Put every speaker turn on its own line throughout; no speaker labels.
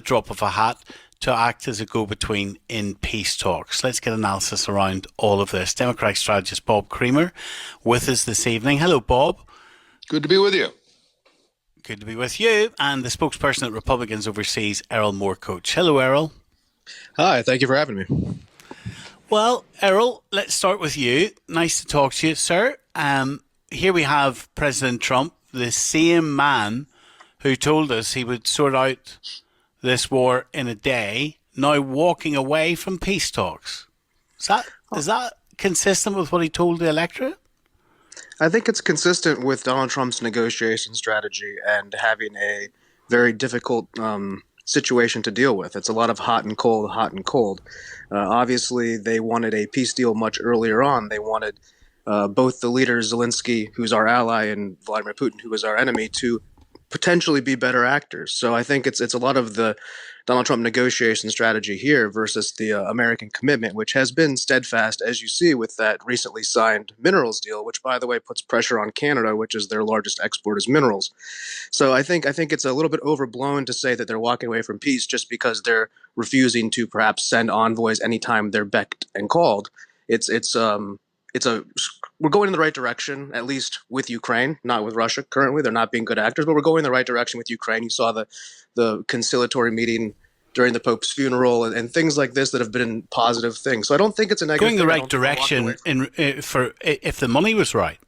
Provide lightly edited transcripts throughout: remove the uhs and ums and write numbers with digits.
drop of a hat to act as a go-between in peace talks. Let's get analysis around all of this. Democratic strategist Bob Creamer with us this evening. Hello, Bob.
Good to be with you.
Good to be with you. And the spokesperson at Republicans overseas, Erol Morkoç. Hello, Erol.
Hi, thank you for having me.
Well, Erol, let's start with you. Nice to talk to you, sir. Here we have President Trump, the same man who told us he would sort out this war in a day, now walking away from peace talks. Is that consistent with what he told the electorate?
I think it's consistent with Donald Trump's negotiation strategy and having a very difficult situation to deal with. It's a lot of hot and cold, hot and cold. Obviously, they wanted a peace deal much earlier on. They wanted both the leaders, Zelensky, who's our ally, and Vladimir Putin, who is our enemy, to potentially be better actors. So I think it's a lot of the Donald Trump negotiation strategy here versus the American commitment, which has been steadfast, as you see with that recently signed minerals deal, which, by the way, puts pressure on Canada, which is their largest exporters of minerals. So I think it's a little bit overblown to say that they're walking away from peace just because they're refusing to perhaps send envoys anytime they're becked and called. We're going in the right direction, at least with Ukraine, not with Russia. Currently, they're not being good actors, but we're going in the right direction with Ukraine. You saw the conciliatory meeting during the Pope's funeral and things like this that have been positive things. So I don't think it's a negative.
Going the right direction for if the money was right.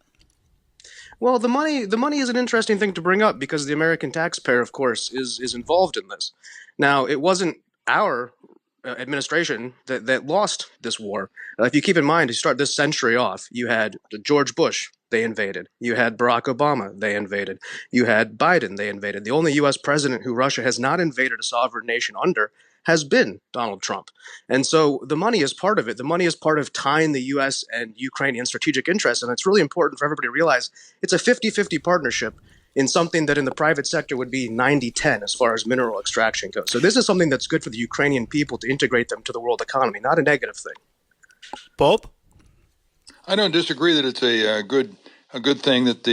Well, the money is an interesting thing to bring up because the American taxpayer, of course, is involved in this. Now, it wasn't our administration that lost this war. If you keep in mind, to start this century off, you had George Bush, they invaded. You had Barack Obama, they invaded. You had Biden, they invaded. The only U.S. president who Russia has not invaded a sovereign nation under has been Donald Trump. And so the money is part of it. The money is part of tying the U.S. and Ukrainian strategic interests. And it's really important for everybody to realize it's a 50-50 partnership in something that in the private sector would be 90-10 as far as mineral extraction goes. So this is something that's good for the Ukrainian people to integrate them to the world economy, not a negative thing.
Bob?
I don't disagree that it's a good thing that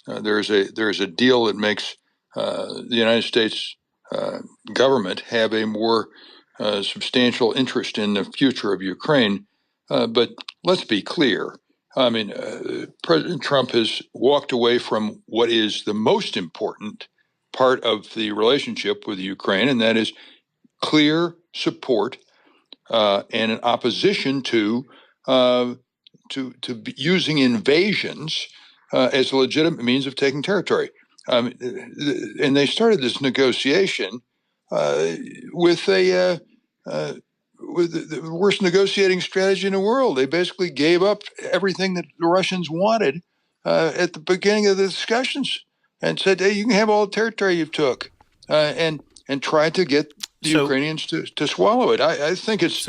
there's a deal that makes the United States government have a more substantial interest in the future of Ukraine. But let's be clear. I mean, President Trump has walked away from what is the most important part of the relationship with Ukraine, and that is clear support and an opposition to using invasions as a legitimate means of taking territory. And they started this negotiation with the worst negotiating strategy in the world. They basically gave up everything that the Russians wanted at the beginning of the discussions and said, hey, you can have all the territory you took, and tried to get the Ukrainians to swallow it. I think it's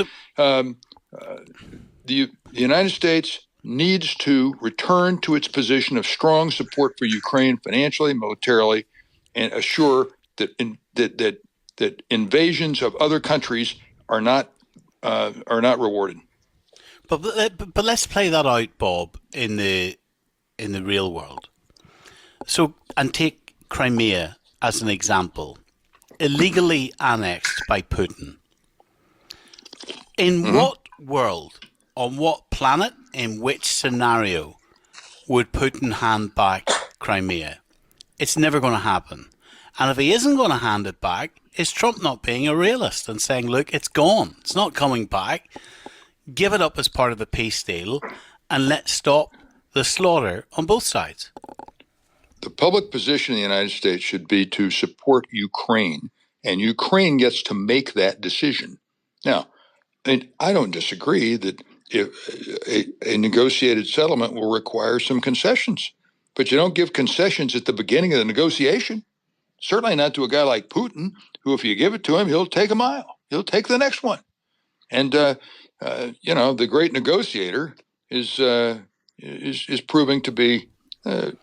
the United States needs to return to its position of strong support for Ukraine financially, militarily, and assure that that invasions of other countries are not rewarded.
But let's play that out, Bob, in the real world. So, and take Crimea as an example, illegally annexed by Putin. In what world, on what planet, in which scenario would Putin hand back Crimea? It's never going to happen. And if he isn't going to hand it back, is Trump not being a realist and saying, look, it's gone. It's not coming back. Give it up as part of the peace deal and let's stop the slaughter on both sides.
The public position in the United States should be to support Ukraine, and Ukraine gets to make that decision. Now, I don't disagree that if a negotiated settlement will require some concessions, but you don't give concessions at the beginning of the negotiation. Certainly not to a guy like Putin, who, if you give it to him, he'll take a mile. He'll take the next one. And the great negotiator is proving to be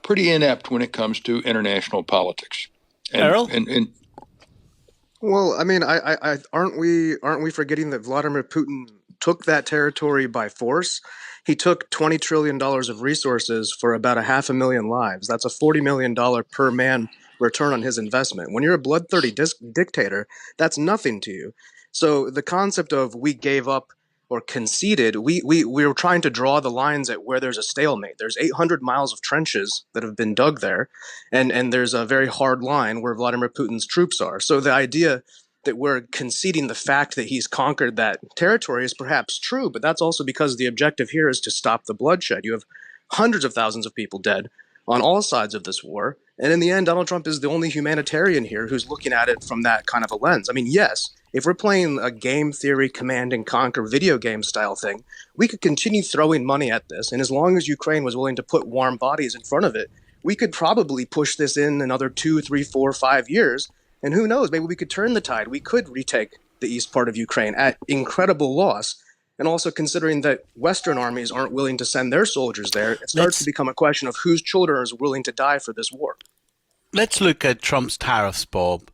pretty inept when it comes to international politics.
Errol?
Well, I mean, aren't we forgetting that Vladimir Putin took that territory by force? He took $20 trillion of resources for about a 500,000 lives. That's a $40 million per man return on his investment. When you're a blood-thirsty dictator, that's nothing to you. So the concept of we gave up or conceded, we were trying to draw the lines at where there's a stalemate. There's 800 miles of trenches that have been dug there, and there's a very hard line where Vladimir Putin's troops are. So the idea that we're conceding the fact that he's conquered that territory is perhaps true, but that's also because the objective here is to stop the bloodshed. You have hundreds of thousands of people dead on all sides of this war, and in the end, Donald Trump is the only humanitarian here who's looking at it from that kind of a lens. I mean, yes, if we're playing a game theory, command and conquer video game style thing, we could continue throwing money at this, and as long as Ukraine was willing to put warm bodies in front of it, we could probably push this in another 2, 3, 4, 5 years. And who knows, maybe we could turn the tide. We could retake the east part of Ukraine at incredible loss. And also considering that Western armies aren't willing to send their soldiers there, it starts to become a question of whose children are willing to die for this war.
Let's look at Trump's tariffs, Bob.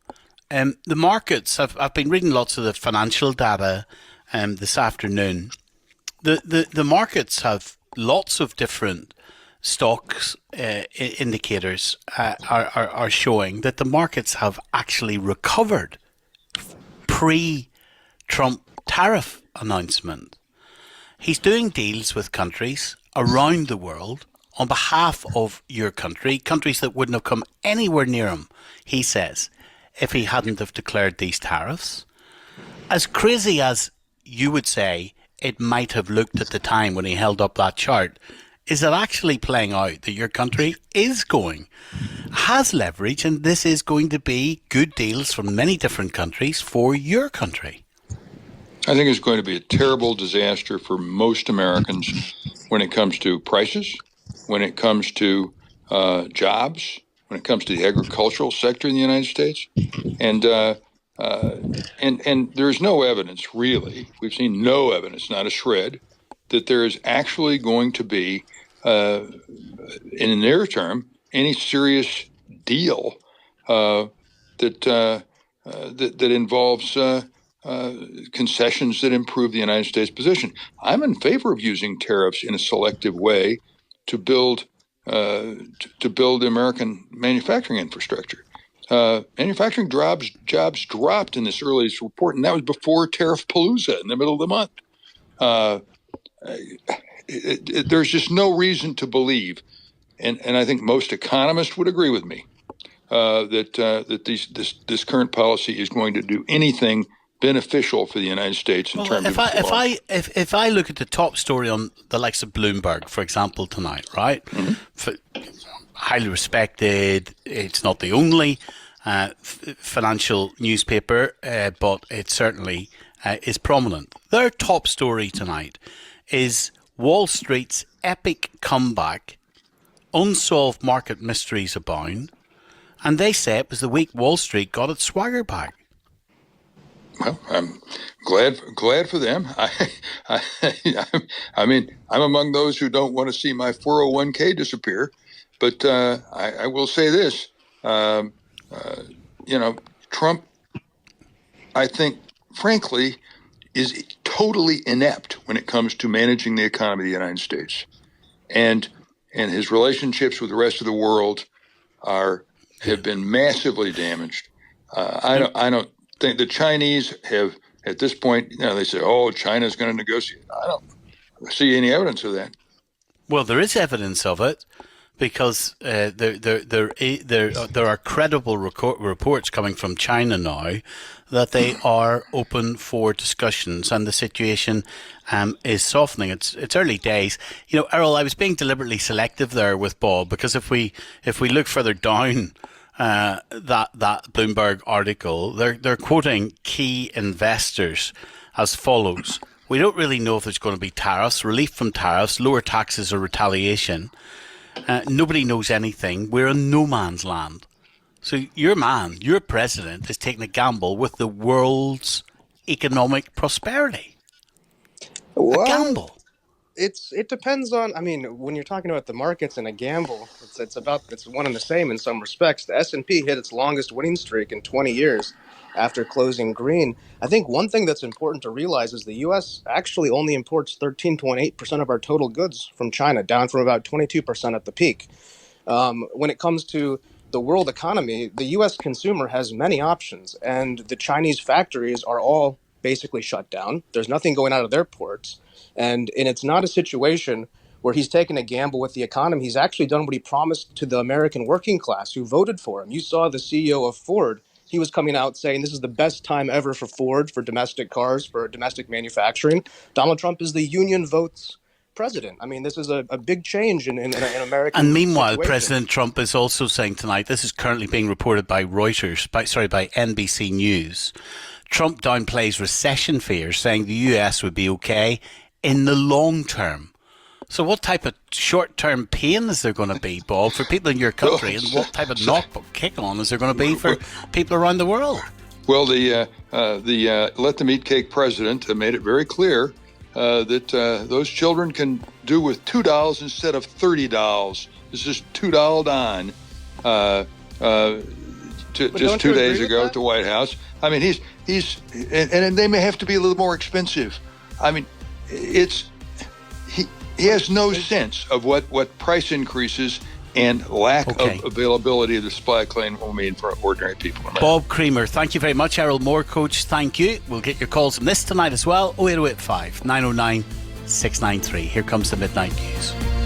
The markets, I've been reading lots of the financial data this afternoon. The markets have lots of different stocks indicators are showing that the markets have actually recovered pre-Trump tariff announcement. He's doing deals with countries around the world on behalf of your country, countries that wouldn't have come anywhere near him, he says, if he hadn't have declared these tariffs. As crazy as you would say it might have looked at the time when he held up that chart, is it actually playing out that your country has leverage, and this is going to be good deals from many different countries for your country?
I think it's going to be a terrible disaster for most Americans when it comes to prices, when it comes to jobs, when it comes to the agricultural sector in the United States. And there's no evidence, really. We've seen no evidence, not a shred, that there is actually going to be, in the near term, any serious deal that involves concessions that improve the United States position. I'm in favor of using tariffs in a selective way to build American manufacturing infrastructure. Manufacturing jobs dropped in this earliest report, and that was before Tariff Palooza in the middle of the month. There's just no reason to believe, and I think most economists would agree with me, that this current policy is going to do anything beneficial for the United States in terms of
if I look at the top story on the likes of Bloomberg, for example, tonight, right? Mm-hmm. Highly respected. It's not the only financial newspaper, but it certainly is prominent. Their top story tonight is Wall Street's epic comeback, unsolved market mysteries abound, and they say it was the week Wall Street got its swagger back.
Well, I'm glad for them. I mean, I'm among those who don't want to see my 401k disappear, but I will say this: Trump, I think, frankly, is totally inept when it comes to managing the economy of the United States, and his relationships with the rest of the world have been massively damaged. I don't think the Chinese have, at this point, they say, "Oh, China's going to negotiate." I don't see any evidence of that.
Well, there is evidence of it, because there are credible reports coming from China now that they are open for discussions, and the situation is softening. It's early days. Errol, I was being deliberately selective there with Bob, because if we look further down that Bloomberg article, they're quoting key investors as follows: "We don't really know if there's going to be tariffs, relief from tariffs, lower taxes, or retaliation. Nobody knows anything. We're in no man's land." So your president, is taking a gamble with the world's economic prosperity. A gamble.
It depends on. I mean, when you're talking about the markets and a gamble, it's one and the same in some respects. The S&P hit its longest winning streak in 20 years after closing green. I think one thing that's important to realize is the U.S. actually only imports 13.8% of our total goods from China, down from about 22% at the peak. When it comes to the world economy, the U.S. consumer has many options, and the Chinese factories are all basically shut down. There's nothing going out of their ports, and it's not a situation where he's taken a gamble with the economy. He's actually done what he promised to the American working class who voted for him. You saw the CEO of Ford. He was coming out saying this is the best time ever for Ford, for domestic cars, for domestic manufacturing. Donald Trump is the union votes president. I mean, this is a big change in American.
And meanwhile,
situation.
President Trump is also saying tonight, this is currently being reported by Reuters, by NBC News. Trump downplays recession fears, saying the US would be okay in the long term. So what type of short-term pain is there going to be, Bob, for people in your country, and what type of kick-on is there going to be for people around the world?
Well, the Let Them Eat Cake president made it very clear that those children can do with $2 instead of $30. This is $2 Don. Just 2 days ago at the White House. I mean, he's and they may have to be a little more expensive. I mean, he has no sense of what price increases and lack of availability of the supply chain will mean for ordinary people.
Bob Creamer, thank you very much. Erol Morkoç, thank you. We'll get your calls on this tonight as well. 08085 909 693. Here comes the Midnight News.